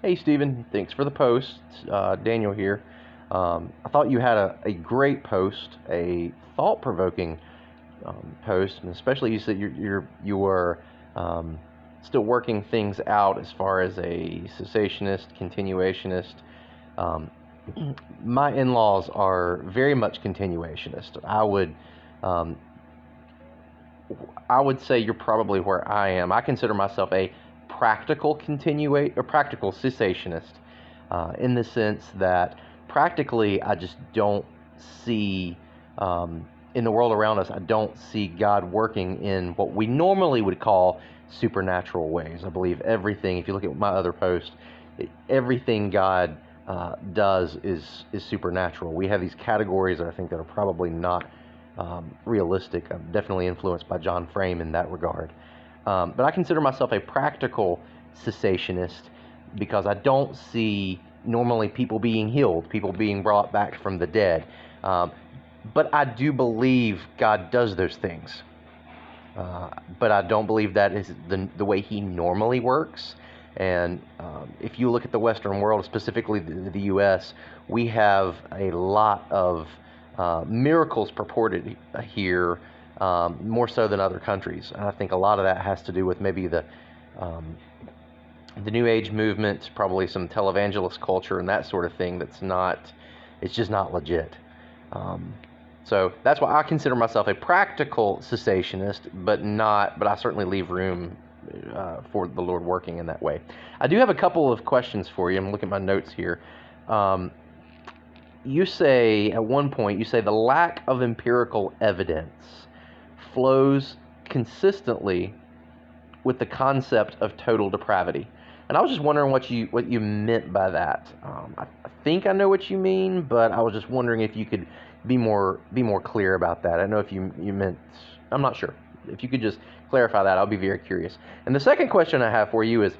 Hey, Stephen, thanks for the post. Daniel here. I thought you had a great post, a thought-provoking post, and especially you said you were um, still working things out as far as a cessationist, continuationist. Um, my in-laws are very much continuationist. Um, I would say you're probably where I am. I consider myself a practical cessationist, in the sense that practically I just don't see in the world around us. I don't see God working in what we normally would call supernatural ways. I believe everything. If you look at my other post, everything God does is supernatural. We have these categories that I think that are probably not realistic. I'm definitely influenced by John Frame in that regard. But I consider myself a practical cessationist because I don't see normally people being healed, people being brought back from the dead. But I do believe God does those things. But I don't believe that is the way He normally works. And if you look at the Western world, specifically the U.S., we have a lot of miracles purported here, more so than other countries. And I think a lot of that has to do with maybe um, the New Age movement, probably some televangelist culture and that sort of thing. It's just not legit. Um, so that's why I consider myself a practical cessationist, but I certainly leave room for the Lord working in that way. I do have a couple of questions for you. I'm looking at my notes here. Um, you say, at one point, you say the lack of empirical evidence flows consistently with the concept of total depravity. And I was just wondering what you meant by that. I think I know what you mean, but I was just wondering if you could be more clear about that. I don't know if you meant. I'm not sure. If you could just clarify that, I'll be very curious. And the second question I have for you is,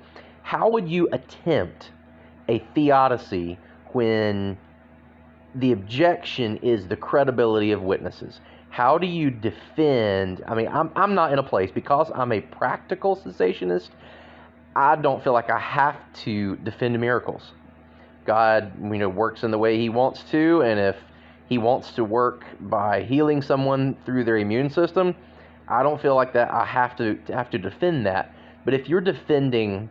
how would you attempt a theodicy when the objection is the credibility of witnesses? How do you defend? I mean, I'm not in a place, because I'm a practical cessationist, I don't feel like I have to defend miracles. God, works in the way He wants to, and if He wants to work by healing someone through their immune system, I don't feel like that I have to defend that. But if you're defending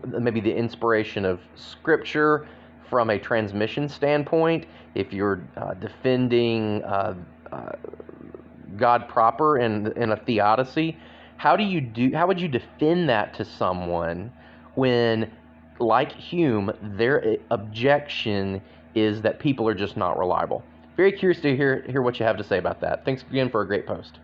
maybe the inspiration of Scripture from a transmission standpoint, if you're defending God proper in a theodicy, how would you defend that to someone when, like Hume, their objection is that people are just not reliable? Very curious to hear what you have to say about that. Thanks again for a great post.